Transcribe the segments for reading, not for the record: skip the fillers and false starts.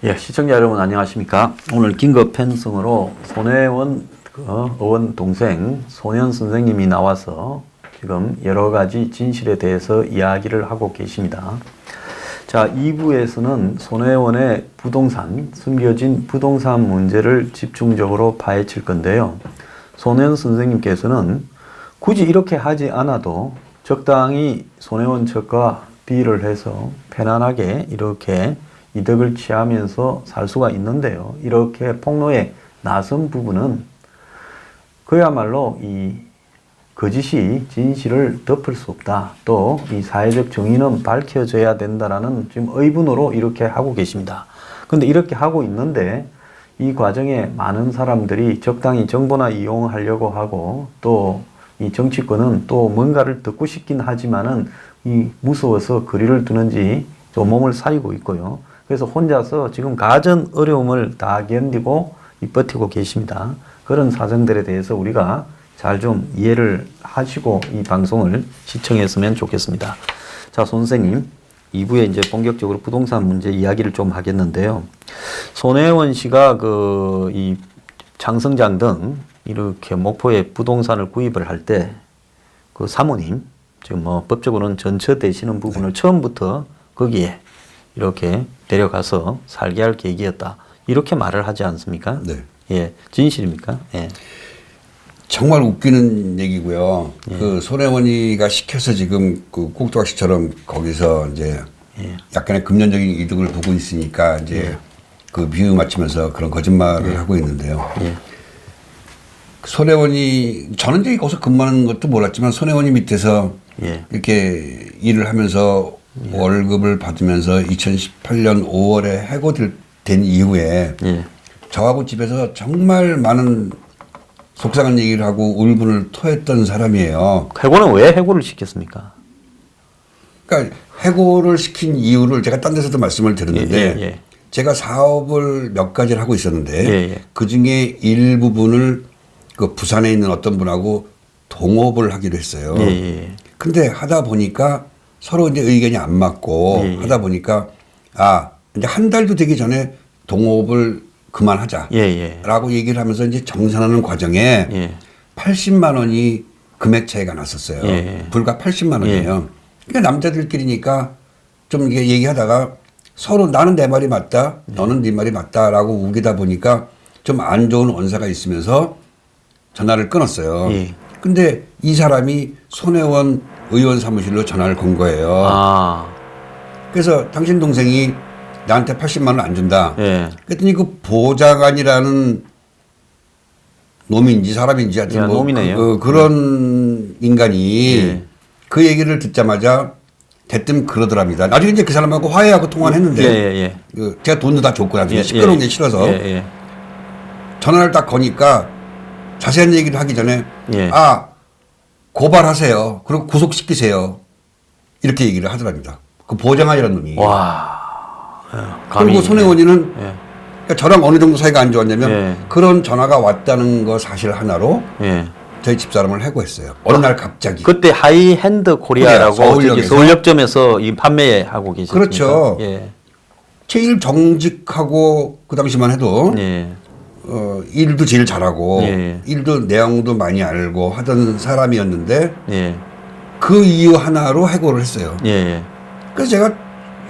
예, 시청자 여러분 안녕하십니까? 오늘 긴급 편성으로 손혜원 의원 동생 손혜원 선생님이 나와서 지금 여러 가지 진실에 대해서 이야기를 하고 계십니다. 자, 2부에서는 손혜원의 부동산, 숨겨진 부동산 문제를 집중적으로 파헤칠 건데요. 손혜원 선생님께서는 굳이 이렇게 하지 않아도 적당히 손혜원 측과 비를 해서 편안하게 이렇게 이득을 취하면서 살 수가 있는데요. 이렇게 폭로에 나선 부분은 그야말로 이 거짓이 진실을 덮을 수 없다. 또 이 사회적 정의는 밝혀져야 된다라는 지금 의분으로 이렇게 하고 계십니다. 그런데 이렇게 하고 있는데 이 과정에 많은 사람들이 적당히 정보나 이용하려고 하고 또 이 정치권은 또 뭔가를 듣고 싶긴 하지만은 이 무서워서 거리를 두는지 좀 몸을 사리고 있고요. 그래서 혼자서 지금 가전 어려움을 다 견디고 버티고 계십니다. 그런 사정들에 대해서 우리가 잘 좀 이해를 하시고 이 방송을 시청했으면 좋겠습니다. 자, 선생님, 2부에 이제 본격적으로 부동산 문제 이야기를 좀 하겠는데요. 손혜원 씨가 이 장성장 등 이렇게 목포에 부동산을 구입을 할 때 그 사모님, 지금 뭐 법적으로는 전처 되시는 부분을 처음부터 거기에 이렇게 데려가서 살게 할 계획이었다. 이렇게 말을 하지 않습니까? 네. 예, 진실입니까? 예. 정말 웃기는 얘기고요. 예. 그 손혜원이가 시켜서 지금 그 꼭두각시처럼 거기서 이제 예. 약간의 금전적인 이득을 보고 있으니까 이제 예. 그 비유 맞추면서 그런 거짓말을 하고 있는데요. 예. 손혜원이 저는 이제 거기서 근무하는 것도 몰랐지만 손혜원이 밑에서 예. 이렇게 일을 하면서 월급을 받으면서 2018년 5월에 해고된 이후에 예. 저하고 집에서 정말 많은 속상한 얘기를 하고 울분을 토했던 사람이에요. 해고는 왜 해고를 시켰습니까? 그러니까 해고를 시킨 이유를 제가 딴 데서도 말씀을 드렸는데 예, 예. 제가 사업을 몇 가지를 하고 있었는데 예, 예. 그중에 일부분을 그 부산에 있는 어떤 분하고 동업을 하기로 했어요. 예, 예. 근데 하다 보니까 서로 이제 의견이 안 맞고 예, 예. 하다 보니까 이제 한 달도 되기 전에 동업을 그만하자. 예, 예. 라고 얘기를 하면서 이제 정산하는 과정에 예. 80만 원이 금액 차이가 났었어요. 예. 불과 80만 원이에요. 그러니까 남자들끼리니까 좀 이게 얘기하다가 서로 나는 내 말이 맞다. 너는 네 말이 맞다라고 우기다 보니까 좀 안 좋은 언사가 있으면서 전화를 끊었어요. 예. 근데 이 사람이 손혜원 의원 사무실로 전화를 건 거예요. 아. 그래서 당신 동생이 나한테 80만 원 안 준다. 예. 그랬더니 그 보좌관이라는 놈인지 사람인지 하여튼 야, 뭐 놈이네요. 그런 인간이 예. 그 얘기를 듣자마자 대뜸 그러더랍니다. 나중에 이제 그 사람하고 화해하고 통화를 했는데 예. 제가 돈도 다 줬고 나중에 예, 시끄러운 예. 게 싫어서 예. 전화를 딱 거니까 자세한 얘기를 하기 전에 예. 고발하세요. 그리고 구속시키세요. 이렇게 얘기를 하더랍니다. 그 보좌관이라는 놈이. 와. 그리고 손혜원이는 예. 그러니까 저랑 어느 정도 사이가 안 좋았냐면 예. 그런 전화가 왔다는 거 사실 하나로 예. 저희 집사람을 해고했어요. 어느 날 갑자기. 그때 하이핸드 코리아라고 저기 서울역에서. 서울역점에서 이 판매하고 계셨습니까? 그렇죠. 예. 제일 정직하고 그 당시만 해도 예. 일도 제일 잘하고 예. 일도 내용도 많이 알고 하던 사람이었는데 예. 그 이유 하나로 해고를 했어요. 예. 그래서 제가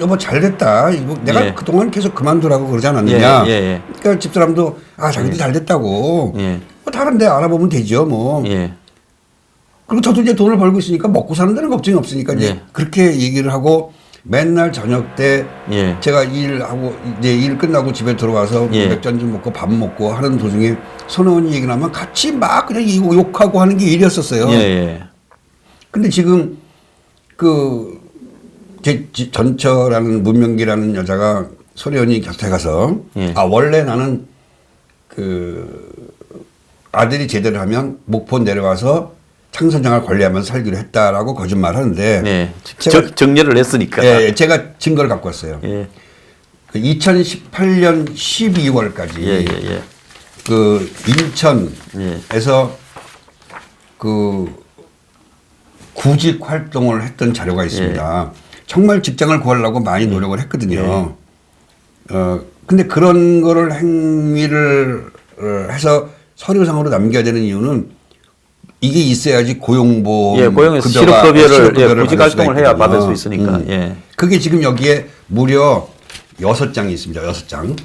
여보 잘됐다. 내가 예. 그동안 계속 그만두라고 그러지 않았느냐. 예. 그러니까 집사람도 자기도 잘됐다고. 예. 뭐 다른 데 알아보면 되죠 뭐. 예. 그리고 저도 이제 돈을 벌고 있으니까 먹고 사는 데는 걱정이 없으니까 이제 예. 그렇게 얘기를 하고 맨날 저녁 때 예. 제가 일하고 이제 일 끝나고 집에 들어와서 예. 맥주 한잔 먹고 밥 먹고 하는 도중에 손혜원이 얘기 나면 같이 막 그냥 욕하고 하는 게 일이었었어요. 예. 근데 지금 제 전처라는 문명기라는 여자가 손혜원이 곁에 가서 예. 원래 나는 아들이 제대를 하면 목포 내려와서 창선장을 관리하면서 살기로 했다라고 거짓말 하는데 예. 정리를 했으니까. 예, 제가 증거를 갖고 왔어요. 예. 2018년 12월까지 예. 그 인천에서 그 구직 활동을 했던 자료가 있습니다. 정말 직장을 구하려고 많이 노력을 했거든요. 근데 그런 거를 행위를 해서 서류상으로 남겨야 되는 이유는 이게 있어야지 고용보험, 예, 고용에서 실업급여를 구직 활동을 해야 받을 수 있으니까. 예. 그게 지금 여기에 무려 6장이 있습니다. 6장.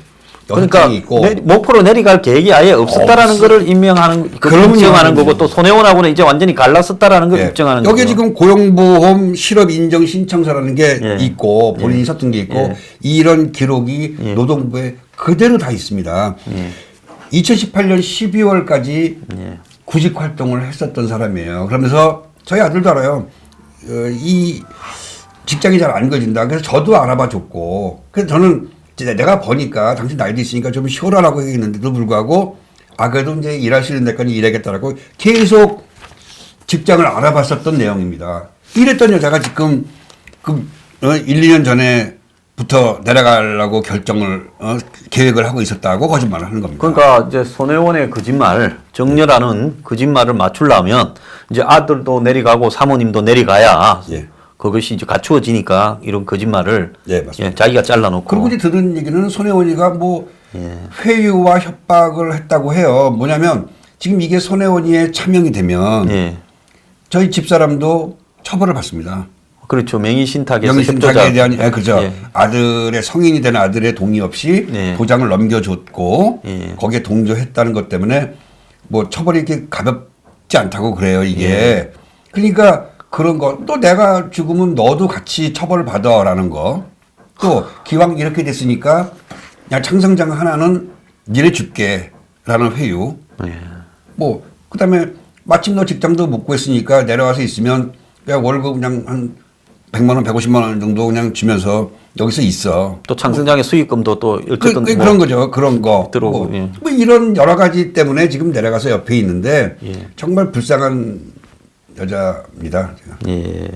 그러니까 있고 목포로 내려갈 계획이 아예 없었다라는 거를 임명하는 입증하는 거고 또 손혜원하고는 이제 완전히 갈랐었다라는 걸 입증하는 거죠. 여기에 지금 고용보험 실업 인정 신청서라는 게 예. 있고 본인이 썼던 게 있고 예. 이런 기록이 노동부에 그대로 다 있습니다. 2018년 12월까지 구직 활동을 했었던 사람이에요. 그러면서 저희 아들도 알아요. 이 직장이 잘 안 거진다. 그래서 저도 알아봐 줬고 그래서 저는 내가 보니까 당신 나이도 있으니까 좀 쉬어라라고 얘기했는데도 불구하고 그래도 이제 일하시는 데까지 일하겠다라고 계속 직장을 알아봤었던 내용입니다. 이랬던 여자가 지금 1, 2년 전에부터 내려가려고 계획을 하고 있었다고 거짓말을 하는 겁니다. 그러니까 이제 손혜원의 거짓말, 정렬하는 거짓말을 맞추려면 이제 아들도 내려가고 사모님도 내려가야 예. 그것이 이제 갖추어지니까 이런 거짓말을 예, 맞습니다. 자기가 잘라놓고. 그리고 이제 들은 얘기는 손혜원이가 뭐 회유와 협박을 했다고 해요. 뭐냐면 지금 이게 손혜원이의 차명이 되면 예. 저희 집사람도 처벌을 받습니다. 그렇죠. 명의신탁에서 명의신탁에 대한 그죠. 예. 아들의 성인이 된 아들의 동의 없이 네. 도장을 넘겨줬고 예. 거기에 동조했다는 것 때문에 뭐 처벌이 이렇게 가볍지 않다고 그래요. 이게 예. 그러니까 그런 거 또 내가 죽으면 너도 같이 처벌을 받아라는 거 또 기왕 이렇게 됐으니까 그냥 창성장 하나는 니네 줄게라는 회유 예. 뭐 그다음에 마침 너 직장도 못 구했으니까 내려와서 있으면 그냥 월급 그냥 한 100만 원, 150만 원 정도 그냥 주면서 여기서 있어. 또 창성장의 수익금도 또 어쨌든 그런 거죠. 그런 거. 들어오고, 뭐 이런 여러 가지 때문에 지금 내려가서 옆에 있는데 예. 정말 불쌍한 여자입니다. 제가. 예.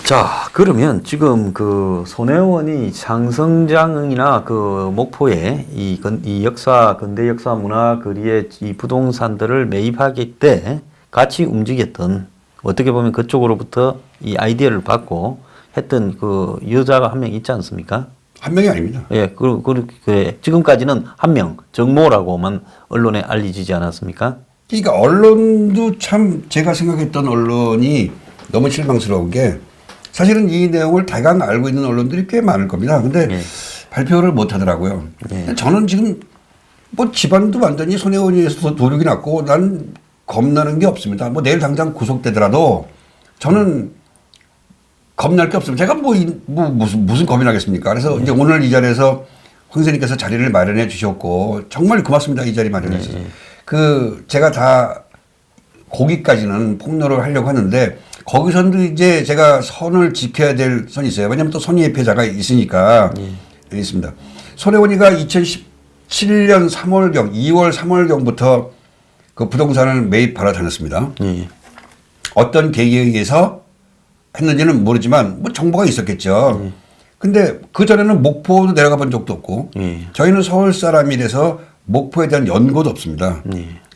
자, 그러면 지금 그 손혜원이 창성장이나 그 목포에 이 근대 역사 문화 거리의 이 부동산들을 매입하기 때 같이 움직였던 어떻게 보면 그쪽으로부터 이 아이디어를 받고 했던 그 여자가 한 명 있지 않습니까? 한 명이 아닙니다. 예, 그래. 지금까지는 한 명, 정모라고만 언론에 알려지지 않았습니까? 그러니까 언론도 참 제가 생각했던 언론이 너무 실망스러운 게 사실은 이 내용을 대강 알고 있는 언론들이 꽤 많을 겁니다. 근데 예. 발표를 못 하더라고요. 예. 저는 지금 뭐 집안도 완전히 손혜원이에서 도둑이 났고 난 겁나는 게 없습니다. 뭐 내일 당장 구속되더라도 저는 겁날 게 없습니다. 제가 무슨 겁이 나겠습니까? 그래서 이제 오늘 이 자리에서 황 선생님께서 자리를 마련해 주셨고 정말 고맙습니다. 이 자리 마련해 주셔서. 제가 다 거기까지는 폭로를 하려고 하는데 거기서도 이제 제가 선을 지켜야 될 선이 있어요. 왜냐하면 또 선의의 피해자가 있으니까 있습니다. 손혜원이가 2017년 3월경, 2월 3월경부터 그 부동산을 매입하러 다녔습니다. 어떤 계기에 의해서 했는지는 모르지만 뭐 정보가 있었겠죠. 근데 그 전에는 목포도 내려가 본 적도 없고 저희는 서울 사람이라서 목포에 대한 연고도 없습니다.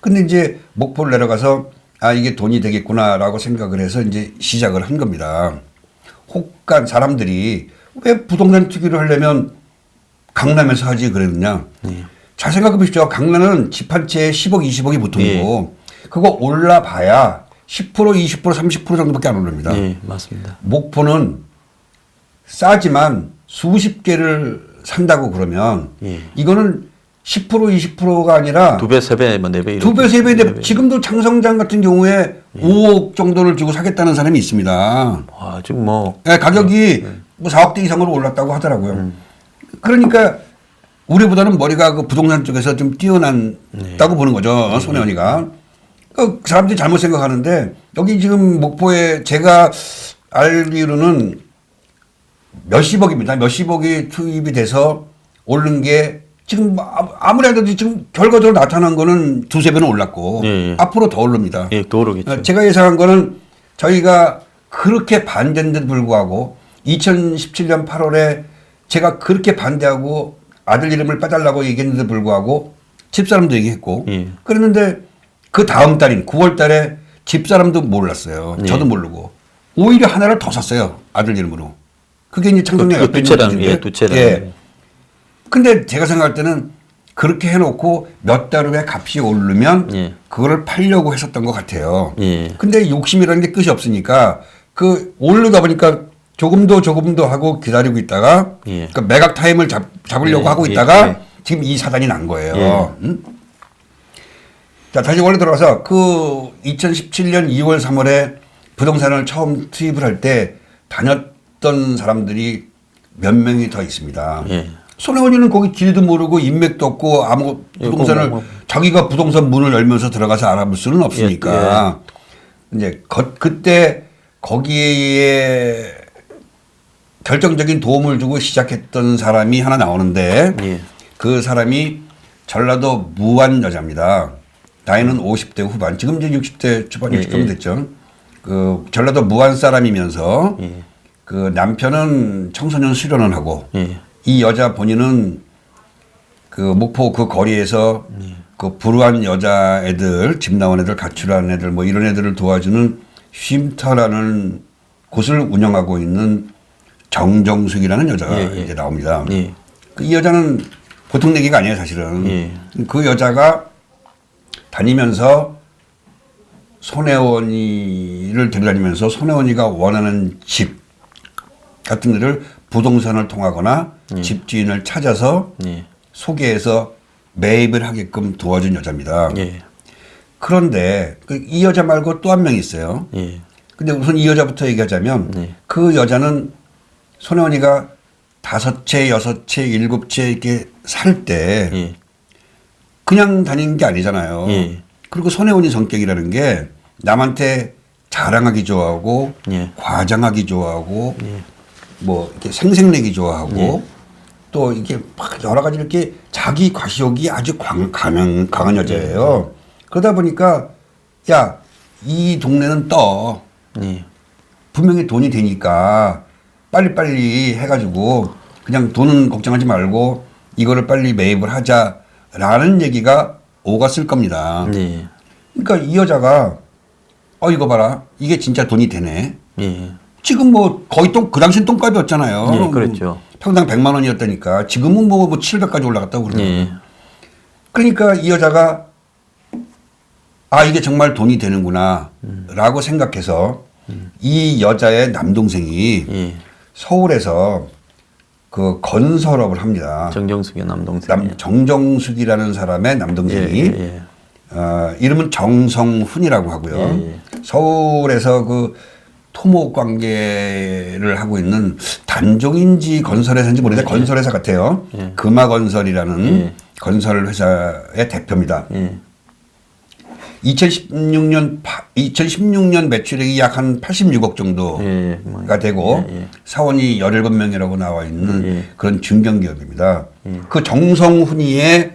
근데 이제 목포를 내려가서 이게 돈이 되겠구나라고 생각을 해서 이제 시작을 한 겁니다. 혹간 사람들이 왜 부동산 투기를 하려면 강남에서 하지 그랬느냐. 잘 생각해 보십시오. 강남은 집 한 채에 10억, 20억이 보통이고 그거 올라봐야 10%, 20%, 30% 정도밖에 안 오릅니다. 네, 맞습니다. 목포는 싸지만 수십 개를 산다고 그러면 이거는 10%, 20%가 아니라 2배, 3배, 뭐 4배. 2배, 3배인데 지금도 창성장 같은 경우에 5억 정도를 주고 사겠다는 사람이 있습니다. 와, 지금 뭐. 네, 가격이 뭐 4억대 이상으로 올랐다고 하더라고요. 그러니까 우리보다는 머리가 그 부동산 쪽에서 좀 뛰어난다고 보는 거죠. 손혜원이가. 그 사람들이 잘못 생각하는데 여기 지금 목포에 제가 알기로는 몇십억입니다. 몇십억이 투입이 돼서 오른 게 지금 아무래도 지금 결과적으로 나타난 거는 2~3배는 올랐고 앞으로 더 오릅니다. 예, 더 오르겠죠. 제가 예상한 거는 저희가 그렇게 반대인데도 불구하고 2017년 8월에 제가 그렇게 반대하고 아들 이름을 빼달라고 얘기했는데도 불구하고 집사람도 얘기했고 그랬는데 그 다음 달인 9월 달에 집사람도 몰랐어요. 저도 모르고 오히려 하나를 더 샀어요. 아들 이름으로. 그게 이제 창동역 옆에 두 채라는 게, 두 채라는. 근데 제가 생각할 때는 그렇게 해놓고 몇 달 후에 값이 오르면 예. 그거를 팔려고 했었던 것 같아요. 예. 근데 욕심이라는 게 끝이 없으니까 그 오르다 보니까 조금 더 하고 기다리고 있다가 예. 그 매각 타임을 잡으려고 예, 하고 예, 있다가 예. 지금 이 사단이 난 거예요. 예. 응? 자, 다시 원래 들어가서 그 2017년 2월 3월에 부동산을 처음 투입을 할 때 다녔던 사람들이 몇 명이 더 있습니다. 예. 손혜원이는 거기 길도 모르고 인맥도 없고 아무 예, 부동산을 자기가 부동산 문을 열면서 들어가서 알아볼 수는 없으니까 이제 그때 거기에 결정적인 도움을 주고 시작했던 사람이 하나 나오는데 예. 그 사람이 전라도 무안 여자입니다. 나이는 50대 후반, 지금 이제 60대 초반, 60대 됐죠. 그 전라도 무안 사람이면서 예. 그 남편은 청소년 수련을 하고 예. 이 여자 본인은 그 목포 그 거리에서 그 불우한 여자애들, 집 나온 애들, 가출한 애들 뭐 이런 애들을 도와주는 쉼터라는 곳을 운영하고 있는 정정숙이라는 여자가 예, 예. 이제 나옵니다. 예. 이 여자는 보통 얘기가 아니에요, 사실은. 예. 그 여자가 다니면서 손혜원이를 데려다니면서 손혜원이가 원하는 집 같은 데를 부동산을 통하거나 집주인을 찾아서 예. 소개해서 매입을 하게끔 도와준 여자입니다. 예. 그런데 이 여자 말고 또 한 명 있어요. 예. 근데 우선 이 여자부터 얘기하자면 네. 그 여자는 손혜원이가 5채, 6채, 7채 이렇게 살 때 예. 그냥 다니는 게 아니잖아요. 예. 그리고 손혜원이 성격이라는 게 남한테 자랑하기 좋아하고 예. 과장하기 좋아하고 예. 뭐 이렇게 생색내기 좋아하고 예. 또 이게 막 여러 가지 이렇게 자기 과시욕이 아주 강한 여자예요. 그러다 보니까 야, 이 동네는 떠. 예. 분명히 돈이 되니까 빨리빨리 해가지고 그냥 돈은 걱정하지 말고 이거를 빨리 매입을 하자라는 얘기가 오갔을 겁니다. 예. 그러니까 이 여자가 이거 봐라. 이게 진짜 돈이 되네. 예. 지금 뭐 거의 그 당시엔 똥값이었잖아요. 예, 그렇죠. 평당 100만 원이었다니까. 지금은 뭐 700까지 올라갔다고 그러더라고요. 예. 그러니까 이 여자가 이게 정말 돈이 되는구나 라고 생각해서 이 여자의 남동생이 예. 서울에서 그 건설업을 합니다. 정정숙의 남동생. 정정숙이라는 사람의 남동생이 예. 이름은 정성훈이라고 하고요. 예. 서울에서 그 토목 관계를 하고 있는 단종인지 건설회사인지 모르겠는데 건설회사 같아요. 예. 금화건설이라는 예. 건설 회사의 대표입니다. 예. 2016년 매출액이 약 한 86억 정도가 예. 되고 예. 사원이 17명이라고 나와 있는 예. 그런 중견기업입니다. 그 정성훈이의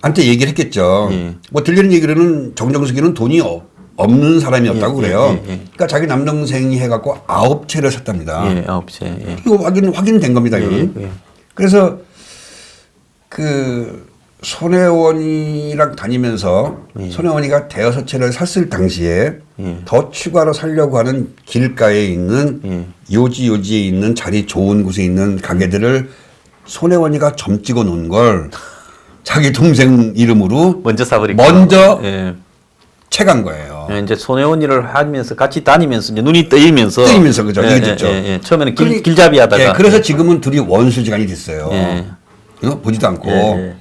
한테 얘기를 했겠죠. 예. 뭐 들리는 얘기로는 정정숙이는 돈이 없는 사람이었다고 그래요. 그러니까 자기 남동생이 해갖고 9채를 샀답니다. 예. 9채. 예. 이거 확인된 겁니다. 이거는. 예. 그래서 그 손혜원이랑 다니면서 손혜원이가 대여섯 채를 샀을 당시에 더 추가로 살려고 하는 길가에 있는 요지에 있는 자리 좋은 곳에 있는 가게들을 손혜원이가 점 찍어 놓은 걸 자기 동생 이름으로 먼저 사버리고. 먼저 예. 채간 거예요. 이제 손혜원 일을 하면서 같이 다니면서 이제 눈이 뜨이면서. 그죠. 예, 얘기 듣죠. 처음에는 길잡이 하다가. 그래서 지금은 둘이 원수지간이 됐어요. 예. 보지도 않고. 예.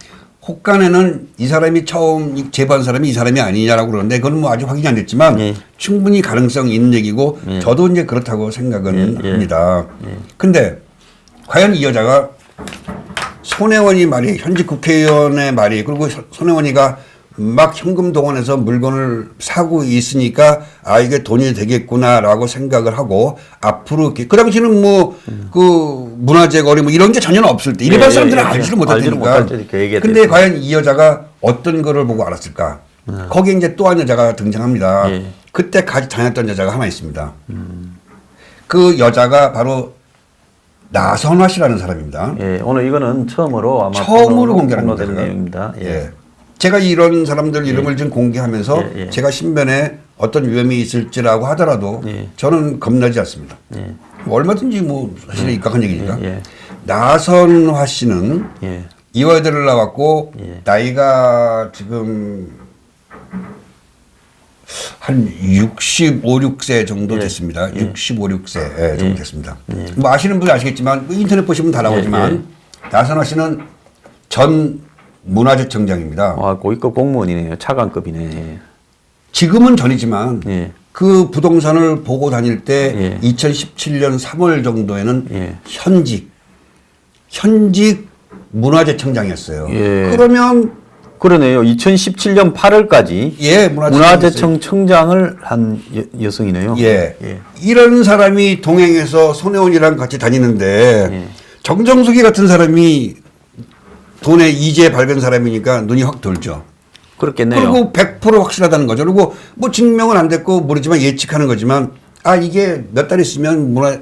혹간에는 이 사람이 처음 제보한 사람이 이 사람이 아니냐라고 그러는데 그건 뭐 아직 확인이 안 됐지만 충분히 가능성 있는 얘기고 저도 이제 그렇다고 생각은 합니다. 근데 과연 이 여자가 손혜원이 말이 현직 국회의원의 말이 그리고 손혜원이가 막 현금 동원해서 물건을 사고 있으니까 이게 돈이 되겠구나라고 생각을 하고 앞으로 그 당시는 뭐 그 문화재 거리 뭐 이런 게 전혀 없을 때 일반 사람들은 알지를 못할 테니까. 근데 과연 이 여자가 어떤 거를 보고 알았을까? 거기에 이제 또 한 여자가 등장합니다. 그때 같이 다녔던 여자가 하나 있습니다. 그 여자가 바로 나선화 씨라는 사람입니다. 예, 오늘 이거는 처음으로 아마 공개하는 공개된 내용입니다. 예. 제가 이런 사람들 이름을 지금 공개하면서 제가 신변에 어떤 위험이 있을지라고 하더라도 저는 겁나지 않습니다. 뭐 얼마든지 뭐 사실은 입각한 얘기니까. 나선화 씨는 예. 이화여대를 나왔고 예. 나이가 지금 한 65, 6세 정도 예. 됐습니다. 예. 65, 6세 정도 예. 됐습니다. 예. 뭐 아시는 분이 아시겠지만 뭐 인터넷 보시면 다 나오지만 나선화 씨는 전 문화재청장입니다. 아, 고위급 공무원이네요. 차관급이네. 지금은 전이지만 예. 그 부동산을 보고 다닐 때 예. 2017년 3월 정도에는 예. 현직 문화재청장이었어요. 예. 그러면 그러네요. 2017년 8월까지 예, 문화재청 청장을 한 여성이네요. 예. 예. 이런 사람이 동행해서 손혜원이랑 같이 다니는데 예. 정정숙이 같은 사람이 돈의 이재 밝은 사람이니까 눈이 확 돌죠. 그렇겠네요. 그리고 100% 확실하다는 거죠. 그리고 뭐 증명은 안 됐고 모르지만 예측하는 거지만 아 이게 몇 달 있으면 문화의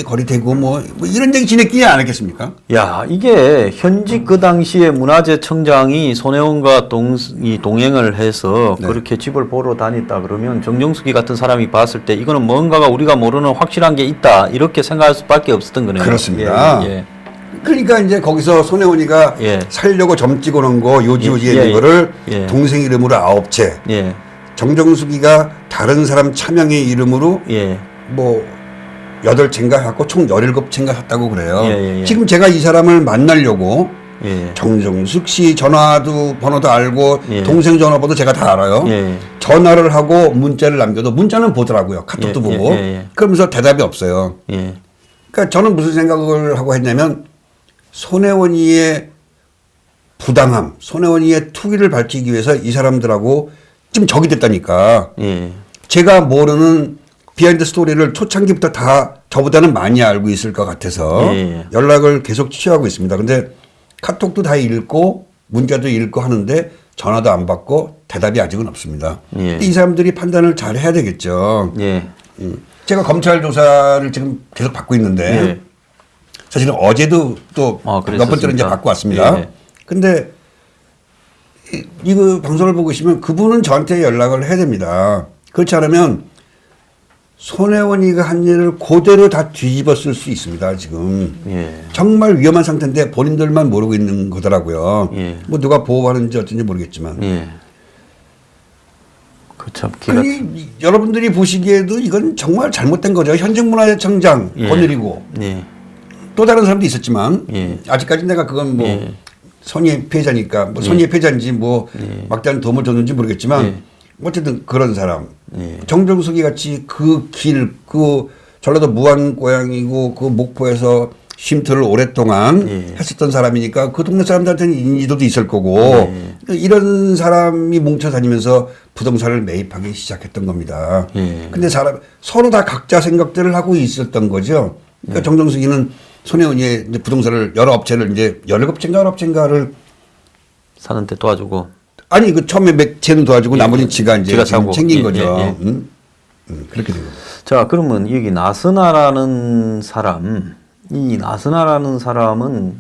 거리 되고 뭐 이런 얘기 지냈기에 안 했겠습니까? 야, 이게 현직 그 당시에 문화재청장이 손혜원과 동행을 해서 네. 그렇게 집을 보러 다녔다 그러면 정정숙이 같은 사람이 봤을 때 이거는 뭔가가 우리가 모르는 확실한 게 있다 이렇게 생각할 수밖에 없었던 거네요. 그렇습니다. 예, 예. 그러니까 이제 거기서 손혜원이가 예. 살려고 점 찍어 놓은 거 요지요지 예, 있는 예, 거를 예. 동생 이름으로 9채 예. 정정숙이가 다른 사람 차명의 이름으로 예. 뭐 8채인가 갖고 총 17채인가 샀다고 그래요. 예. 지금 제가 이 사람을 만나려고 예. 정정숙 씨 전화도 번호도 알고 예. 동생 전화번호도 제가 다 알아요. 예. 전화를 하고 문자를 남겨도 문자는 보더라고요. 카톡도 예, 보고. 예. 그러면서 대답이 없어요. 예. 그러니까 저는 무슨 생각을 하고 했냐면 손혜원이의 부당함, 손혜원이의 투기를 밝히기 위해서 이 사람들하고 지금 적이 됐다니까. 예. 제가 모르는 비하인드 스토리를 초창기부터 다 저보다는 많이 알고 있을 것 같아서 예. 연락을 계속 취하고 있습니다. 근데 카톡도 다 읽고 문자도 읽고 하는데 전화도 안 받고 대답이 아직은 없습니다. 예. 이 사람들이 판단을 잘 해야 되겠죠. 예. 제가 검찰 조사를 지금 계속 받고 있는데 예. 사실은 어제도 또 몇 번째로 이제 받고 왔습니다. 예. 근데 이거 방송을 보고 계시면 그분은 저한테 연락을 해야 됩니다. 그렇지 않으면 손혜원이가 한 일을 그대로 다 뒤집어 쓸 수 있습니다. 지금 예. 정말 위험한 상태인데 본인들만 모르고 있는 거더라고요. 예. 뭐 누가 보호하는지 어쩐지 모르겠지만. 예. 그참 기가 여러분들이 보시기에도 이건 정말 잘못된 거죠. 현직문화재청장 예. 권율이고 예. 또 다른 사람도 있었지만 예. 아직까지 내가 그건 뭐 예. 선의의 피해자니까 뭐 선의의 피해자인지 뭐 예. 막대한 도움을 줬는지 모르겠지만 예. 어쨌든 그런 사람 예. 정정숙이 같이 그 전라도 무안 고향이고 그 목포에서 쉼터를 오랫동안 예. 했었던 사람이니까 그 동네 사람들한테는 인지도도 있을 거고 예. 이런 사람이 뭉쳐 다니면서 부동산을 매입하기 시작했던 겁니다. 예. 근데 서로 다 각자 생각들을 하고 있었던 거죠. 그러니까 정정숙이는 손혜원이의 이제 부동산을 여러 업체를 이제 17채인가를 사는데 도와주고. 아니 그 처음에 몇 채는 도와주고 예. 나머지 지가 이제 지가 지금 사고. 챙긴 예, 거죠. 예, 예. 그렇게 된 거죠. 자, 그러면 여기 나선아라는 사람, 이 나선아라는 사람은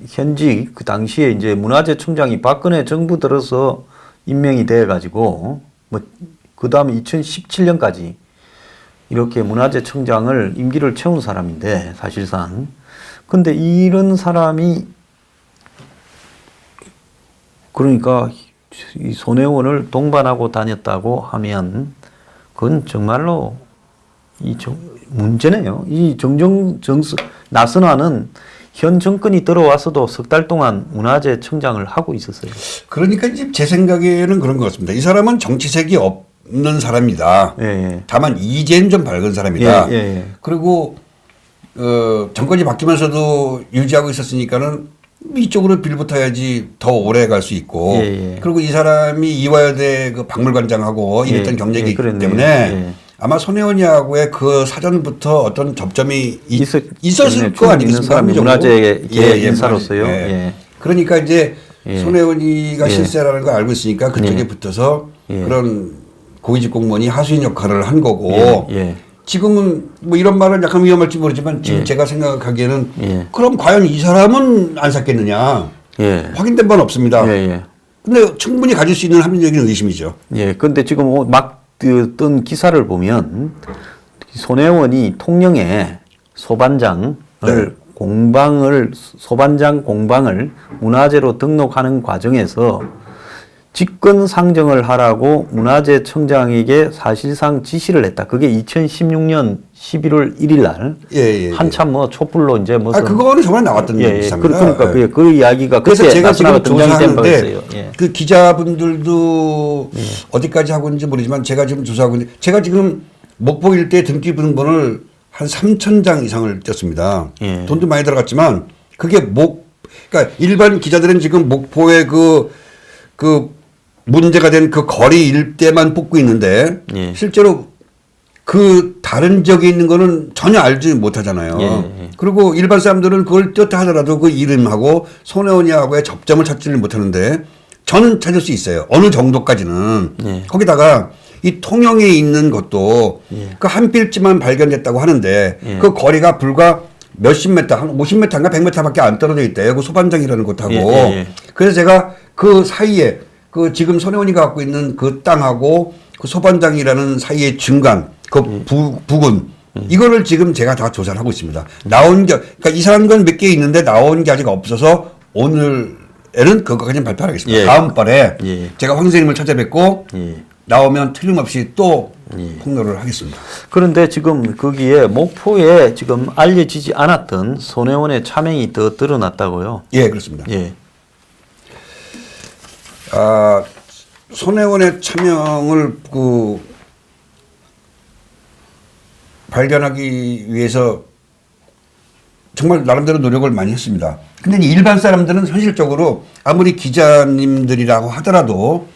현직 그 당시에 이제 문화재청장이 박근혜 정부 들어서 임명이 돼 가지고 뭐 그다음에 2017년까지 이렇게 문화재청장을 임기를 채운 사람인데 사실상 근데 이런 사람이 그러니까 이 손혜원을 동반하고 다녔다고 하면 그건 정말로 문제네요. 이 나선아는 현 정권이 들어와서도 석 달 동안 문화재청장을 하고 있었어요. 그러니까 이제 제 생각에는 그런 것 같습니다. 이 사람은 정치색이 없는 사람이다. 예, 예. 다만 이제는 좀 밝은 사람이다. 예, 예. 그리고 정권이 바뀌면서도 유지하고 있었으니까는 이쪽으로 빌붙어야지 더 오래 갈 수 있고. 예, 예. 그리고 이 사람이 이화여대 그 박물관장하고 이랬던 예, 경력이 예, 있기 그랬네요. 때문에 예. 아마 손혜원이하고의 그 사전부터 어떤 접점이 있었을 거 있는 아니겠습니까? 사람이 문화재 인사로서요. 예. 예. 그러니까 이제 예. 손혜원이가 예. 실세라는 걸 알고 있으니까 그쪽에 예. 붙어서 예. 그런 고위직 공무원이 하수인 역할을 한 거고 예. 예. 지금은 뭐 이런 말은 약간 위험할지 모르지만 지금 예. 제가 생각하기에는 예. 그럼 과연 이 사람은 안 샀겠느냐 예. 확인된 바는 없습니다. 예, 예. 근데 충분히 가질 수 있는 합리적인 의심이죠. 예. 근데 지금 막 뜬 기사를 보면 손혜원이 통영에 소반장을 네. 공방을 소반장 공방을 문화재로 등록하는 과정에서 직권 상정을 하라고 문화재청장에게 사실상 지시를 했다. 그게 2016년 11월 1일 날 예. 한참 뭐 촛불로 이제 무슨 그거는 정말 나왔던 예, 기사입니다. 그러니까 예. 그 이야기가 그래서 그때 제가 지금 나타나가 등장된 바가 조사하는데 있어요. 예. 그 기자분들도 어디까지 하고 있는지 모르지만 제가 지금 조사하고 있는데 제가 지금 목포 일대 등기 부등본을 한 3,000장 이상을 떴습니다. 예. 돈도 많이 들어갔지만 그게 그러니까 일반 기자들은 지금 목포의 그 문제가 된 그 거리 일대만 뽑고 있는데 예. 실제로 그 다른 지역에 있는 거는 전혀 알지 못하잖아요. 예. 그리고 일반 사람들은 그걸 떴다 하더라도 그 이름하고 손해원이하고의 접점을 찾지를 못하는데 저는 찾을 수 있어요. 어느 정도까지는. 예. 거기다가 이 통영에 있는 것도 그 한 필지만 발견됐다고 하는데 그 거리가 불과 몇십 미터, 한 50m인가 100m밖에 안 떨어져 있대요. 그 소반장이라는 곳하고. 그래서 제가 그 사이에 그 지금 손혜원이가 갖고 있는 그 땅하고 그 소반장이라는 사이의 중간 그 부근 이거를 지금 제가 다 조사를 하고 있습니다. 나온 게 그러니까 이상한 건 몇 개 있는데 나온 게 아직 없어서 오늘에는 그거까지 발표하겠습니다. 예. 다음번에 예. 제가 황 선생님을 찾아뵙고 예. 나오면 틀림없이 또 폭로를 하겠습니다. 그런데 지금 거기에 목포에 지금 알려지지 않았던 손혜원의 차명이 더 드러났다고요. 예, 그렇습니다. 예. 손혜원의 차명을 발견하기 위해서 정말 나름대로 노력을 많이 했습니다. 근데 일반 사람들은 현실적으로 아무리 기자님들이라고 하더라도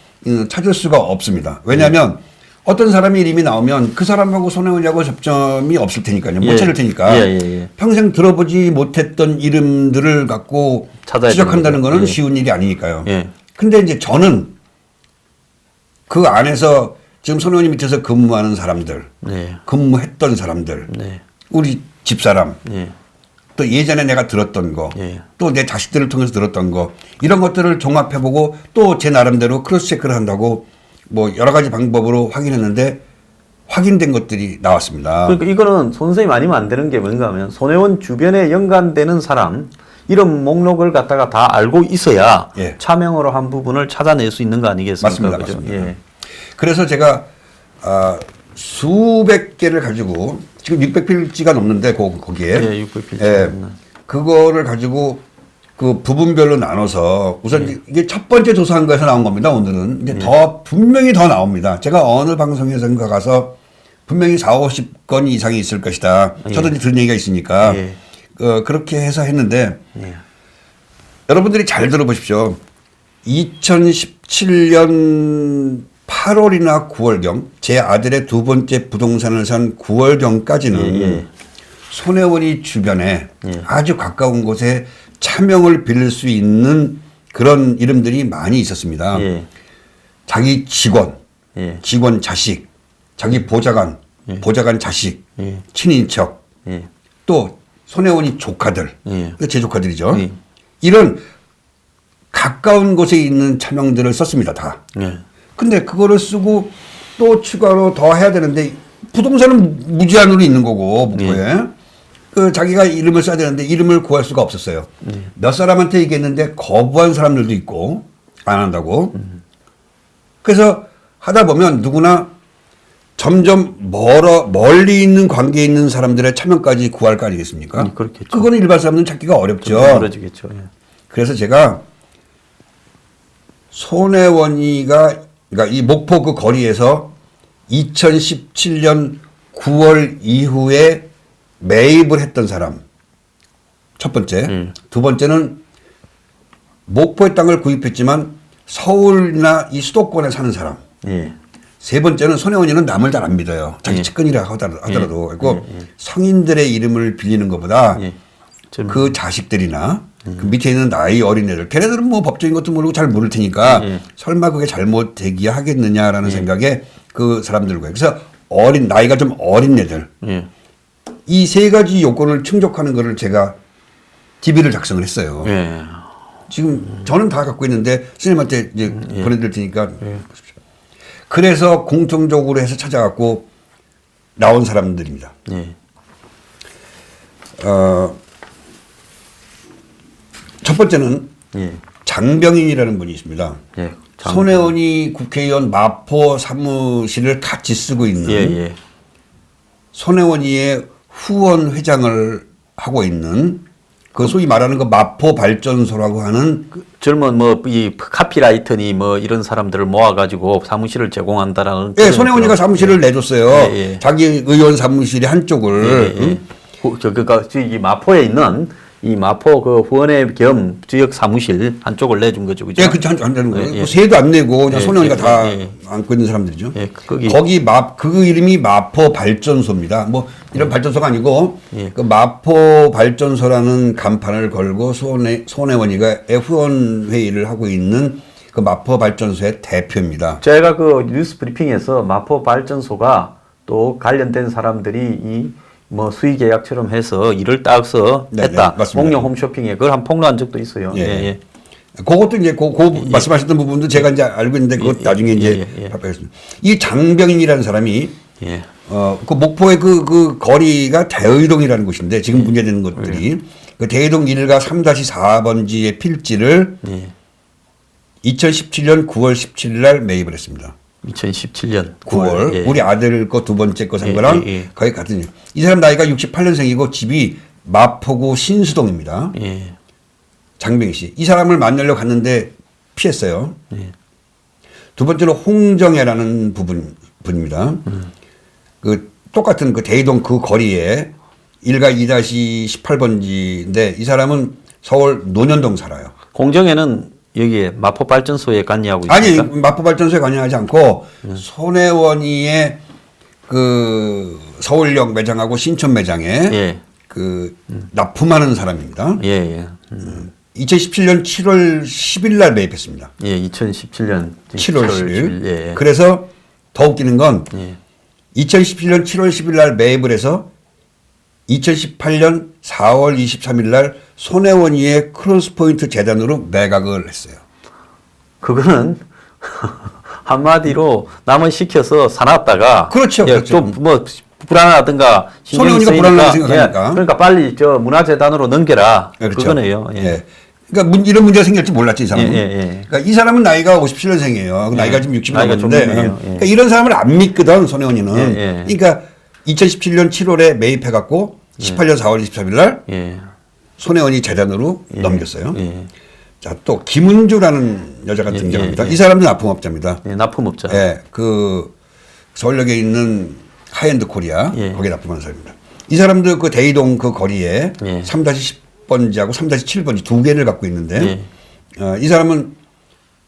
찾을 수가 없습니다. 왜냐하면 어떤 사람의 이름이 나오면 그 사람하고 손혜원이하고 접점이 없을 테니까요. 못 찾을 테니까. 평생 들어보지 못했던 이름들을 갖고 추적한다는 거는 쉬운 일이 아니니까요. 근데 이제 저는 그 안에서 지금 손혜원이 밑에서 근무하는 사람들, 근무했던 사람들, 우리 집사람, 또 예전에 내가 들었던 거, 또 내 자식들을 통해서 들었던 거, 이런 것들을 종합해보고 또 제 나름대로 크로스 체크를 한다고 뭐 여러 가지 방법으로 확인했는데 확인된 것들이 나왔습니다. 그러니까 이거는 선생님 아니면 안 되는 게 뭔가 하면 손혜원 주변에 연관되는 사람 이런 목록을 갖다가 다 알고 있어야 차명으로 한 부분을 찾아낼 수 있는 거 아니겠습니까? 맞습니다. 그죠? 맞습니다. 그래서 제가 수백 개를 가지고 지금 600필지가 넘는데 거기에 600필지. 그거를 가지고 그 부분별로 나눠서 우선 이게 첫 번째 조사한 거에서 나온 겁니다. 오늘은 이제 분명히 더 나옵니다. 제가 어느 방송에선가 가서 분명히 40-50건 이상이 있을 것이다. 저도 이제 들은 얘기가 있으니까 그렇게 해서 했는데 여러분들이 잘 들어보십시오. 2017년 8월이나 9월경 제 아들의 두 번째 부동산을 산 9월경까지는 손혜원이 주변에 아주 가까운 곳에 차명을 빌릴 수 있는 그런 이름들이 많이 있었습니다. 자기 직원, 직원 자식, 자기 보좌관, 보좌관 자식, 친인척, 또 손혜원이 조카들, 제 조카들이죠. 이런 가까운 곳에 있는 차명들을 썼습니다. 다. 근데 그거를 쓰고 또 추가로 더 해야 되는데 부동산은 무제한으로 있는 거고 목포에 그 자기가 이름을 써야 되는데 이름을 구할 수가 없었어요. 몇 사람한테 얘기했는데 거부한 사람들도 있고 안 한다고. 그래서 하다 보면 누구나 점점 멀리 있는 관계에 있는 사람들의 차명까지 구할 거 아니겠습니까? 그렇겠죠. 그거는 일반 사람들은 찾기가 어렵죠. 어려지겠죠. 그래서 제가 손혜원이가 그러니까 이 목포 그 거리에서 2017년 9월 이후에 매입을 했던 사람 첫 번째, 두 번째는 목포의 땅을 구입했지만 서울이나 이 수도권에 사는 사람, 세 번째는 손혜원이는 남을 잘 안 믿어요. 자기 측근이라 하더라도 그리고 성인들의 이름을 빌리는 것보다 그 자식들이나 그 밑에 있는 나이 어린 애들 걔네들은 뭐 법적인 것도 모르고 잘 모를 테니까 설마 그게 잘못되기야 하겠느냐라는 생각에 그 사람들과 그래서 나이가 좀 어린 애들 이 세 가지 요건을 충족하는 거를 제가 DB를 작성을 했어요. 지금 저는 다 갖고 있는데 선생님한테 이제 보내드릴 테니까 그래서 공통적으로 해서 찾아갖고 나온 사람들입니다. 번째는 예. 장병인이라는 분이 있습니다. 예. 손혜원이 국회의원 마포 사무실을 같이 쓰고 있는 예, 예. 손혜원이의 후원 회장을 하고 있는 그 소위 말하는 그 마포 발전소라고 하는 젊은 뭐 이 카피라이터니 뭐 이런 사람들을 모아가지고 사무실을 제공한다라는. 예, 손혜원이가 사무실을 내줬어요. 예, 예. 자기 의원 사무실의 한쪽을. 예, 예. 그러니까 이 마포에 있는 이 마포 그 후원회 겸 지역 사무실 한쪽을 내준 거죠, 그죠? 예, 그렇죠. 한다는 거예요. 예, 예. 세도 안 내고 그냥 예, 손혜원이가 예, 다 예, 예. 안고 있는 사람들이죠. 예, 거기 거기 그 이름이 마포 발전소입니다. 뭐 이런 발전소가 아니고 예. 그 마포 발전소라는 간판을 걸고 손혜원이가 후원 회의를 하고 있는 그 마포 발전소의 대표입니다. 제가 그 뉴스 브리핑에서 마포 발전소가 또 관련된 사람들이 이 뭐 수의 계약처럼 해서 일을 따서 네네, 했다. 맞습니다. 공룡 홈쇼핑에 그걸 한 폭로한 적도 있어요. 예. 예, 예. 그것도 이제 말씀하셨던 부분도 제가 이제 알고 있는데 그것 나중에 이제 발표하겠습니다. 이 장병인이라는 사람이 예. 그 목포의 그 거리가 대의동이라는 곳인데 지금 문제되는 것들이 그 대의동 1가 3-4번지의 필지를 예. 2017년 9월 17일 날 매입을 했습니다. 2017년 9월. 예. 우리 아들 거 두 번째 거 산 예, 거랑 예, 예. 거의 같은. 이 사람 나이가 68년생이고 집이 마포구 신수동입니다. 예. 장병희 씨. 이 사람을 만나려고 갔는데 피했어요. 예. 두 번째로 홍정혜라는 분입니다. 그 똑같은 그 대이동 그 거리에 1가 2-18번지인데 이 사람은 서울 논현동 살아요. 공정에는 여기에 마포 발전소에 관여하고 아니 있습니까? 마포 발전소에 관여하지 않고 손혜원이의 그 서울역 매장하고 신촌 매장에 예. 그 납품하는 사람입니다. 예, 예. 2017년 7월 10일 날 매입했습니다. 예, 2017년 7월 10일. 예. 그래서 더 웃기는 건 예. 2017년 7월 10일 날 매입을 해서 2018년 4월 23일 날 손혜원이의 크로스포인트 재단으로 매각을 했어요. 그거는 한마디로 남을 시켜서 사놨다가 그렇죠, 예, 그렇죠. 좀 뭐 불안하다든가 신경이 손혜원이가 쓰이니까 불안하게 생각하니까. 예, 그러니까 빨리 저 문화재단으로 넘겨라. 네, 그렇죠. 그거네요. 예. 예. 그러니까 이런 문제가 생길지 몰랐지 이 사람은. 예, 예, 예. 그러니까 이 사람은 나이가 57년생이에요. 나이가 지금 60이 나이가 좀 넘었는데 있네요. 예. 그러니까 이런 사람을 안 믿거든 손혜원이는. 예, 예. 그러니까 2017년 7월에 매입해갖고 18년 4월 23일 날 예. 손혜원이 재단으로 넘겼어요. 예. 자, 또 김은주라는 여자가 예, 등장합니다. 예, 예. 이 사람도 납품업자입니다. 예, 납품업자. 예, 그 서울역에 있는 하이엔드 코리아 예. 거기에 납품하는 사람입니다. 이 사람도 그 대이동 그 거리에 예. 3-10번지하고 3-7번지 두 개를 갖고 있는데 예. 이 사람은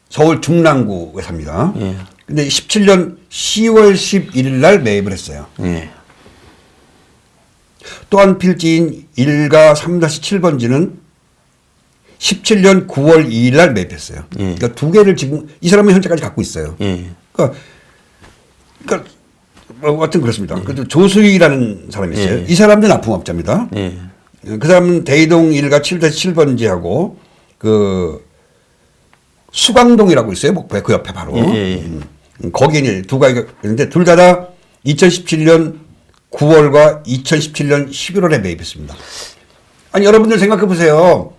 서울 중랑구에 삽니다. 예. 근데 17년 10월 11일 날 매입을 했어요. 예. 또한 필지인 1가 3-7번지는 17년 9월 2일 날 매입했어요. 예. 그러니까 두 개를 지금 이 사람은 현재까지 갖고 있어요. 예. 그러니까 뭐 하여튼 그렇습니다. 그래도 조수희라는 사람이 있어요. 예. 이 사람도 납품업자입니다. 예. 그 사람은 대이동 1가 7-7번지하고 그 수강동이라고 있어요. 목포에 그 옆에 바로. 예. 거기에 이제 두 가지가 있는데 둘 다 2017년 9월과 2017년 11월에 매입했습니다. 아니 여러분들 생각해 보세요.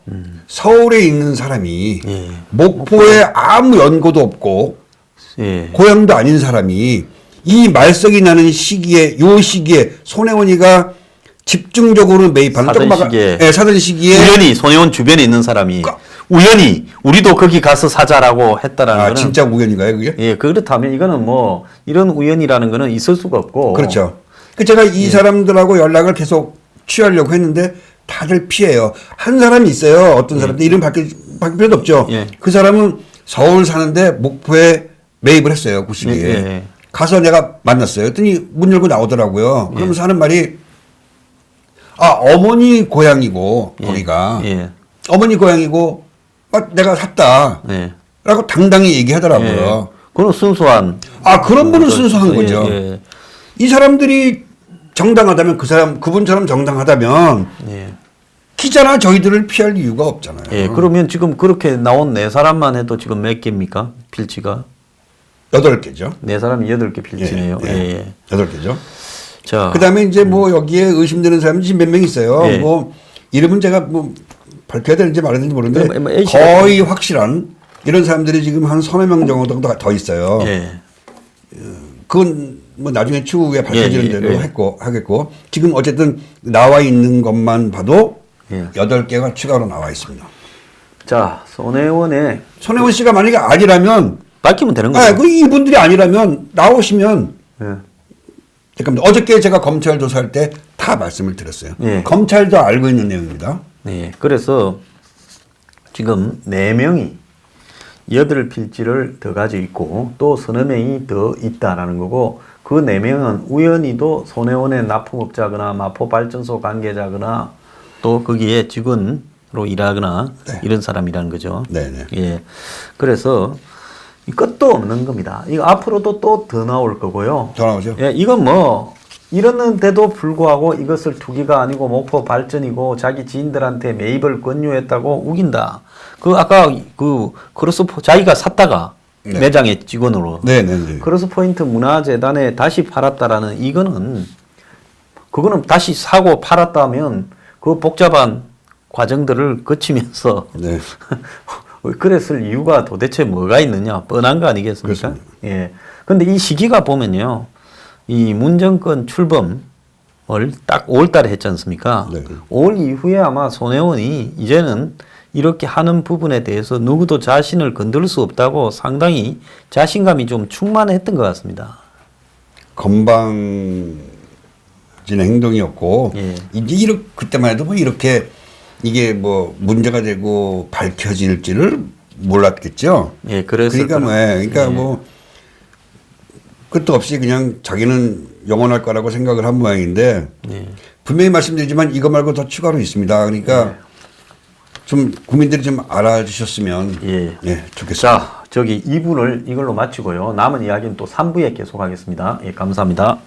서울에 있는 사람이 예. 목포에 아무 연고도 없고 예. 고향도 아닌 사람이 이 말썽이 나는 시기에 요 시기에 손혜원이가 집중적으로 매입하는 사던 조금 시기에. 예, 사던 시기에 우연히 손혜원 주변에 있는 사람이 우연히 우리도 거기 가서 사자라고 했다라는 거는 진짜 우연인가요 그게? 예, 그렇다면 이거는 뭐 이런 우연이라는 거는 있을 수가 없고 그렇죠. 그 제가 이 사람들하고 연락을 계속 취하려고 했는데 다들 피해요. 한 사람이 있어요. 어떤 사람들 이름 밝힐 필요도 없죠. 예. 그 사람은 서울 사는데 목포에 매입을 했어요. 그 시기에. 예. 가서 내가 만났어요. 했더니 문 열고 나오더라고요. 그러면서 하는 말이 어머니 고향이고 거기가 예. 어머니 고향이고 내가 샀다. 예. 라고 당당히 얘기하더라고요. 예. 그건 순수한 그런 분은 순수한 예, 거죠. 예. 이 사람들이 정당하다면 그분처럼 정당하다면 예. 기자나 저희들을 피할 이유가 없잖아요. 예. 그러면 지금 그렇게 나온 네 사람만 해도 지금 몇 개입니까? 필지가 8개죠. 네 사람이 8개 필지네요. 예. 예. 8개죠. 자. 그 다음에 이제 뭐 여기에 의심되는 사람이 지금 몇 명 있어요. 예. 뭐 이름은 제가 뭐 밝혀야 되는지 말아야 되는지 모르는데 뭐 A 씨 거의 확실한 이런 사람들이 지금 한 서너 명 정도가 더 있어요. 예. 그건 뭐 나중에 추후에 밝혀지는 예, 예, 대로 예. 하겠고 지금 어쨌든 나와 있는 것만 봐도 예. 8개가 추가로 나와 있습니다. 자, 손혜원의 손혜원 씨가 만약에 아니라면 밝히면 되는 거죠. 그 이분들이 아니라면 나오시면 예. 잠깐만 어저께 제가 검찰 조사할 때 다 말씀을 드렸어요. 예. 검찰도 알고 있는 내용입니다. 네. 그래서 지금 4명이 8필지를 더 가지고 있고 또 서너 명이 더 있다라는 거고 그 4명은 우연히도 손혜원의 납품업자거나 마포발전소 관계자거나 또 거기에 직원으로 일하거나 네. 이런 사람이라는 거죠. 네네. 예. 그래서 끝도 없는 겁니다. 이거 앞으로도 또 더 나올 거고요. 더 나오죠? 예, 이건 뭐 이러는데도 불구하고 이것을 투기가 아니고 목포 발전이고 자기 지인들한테 매입을 권유했다고 우긴다. 그 아까 그 크로스포 자기가 샀다가 네. 매장의 직원으로 네네네. 크로스포인트 문화재단에 다시 팔았다라는 이거는 그거는 다시 사고 팔았다면 그 복잡한 과정들을 거치면서 네. 그랬을 이유가 도대체 뭐가 있느냐 뻔한 거 아니겠습니까? 그렇습니다. 예. 근데 이 시기가 보면요. 이 문정권 출범을 딱 5월달에 했지 않습니까? 네. 5월 이후에 아마 손혜원이 이제는 이렇게 하는 부분에 대해서 누구도 자신을 건들 수 없다고 상당히 자신감이 좀 충만했던 것 같습니다. 건방진 행동이었고 예. 이제 그때만 해도 뭐 이렇게 이게 뭐 문제가 되고 밝혀질지를 몰랐겠죠. 예, 그래서 그러니까 뭐 끝도 없이 그냥 자기는 영원할 거라고 생각을 한 모양인데 예. 분명히 말씀드리지만 이거 말고 더 추가로 있습니다. 그러니까 좀 국민들이 좀 알아주셨으면 예. 좋겠습니다. 자, 저기 2부를 이걸로 마치고요. 남은 이야기는 또 3부에 계속하겠습니다. 예, 감사합니다.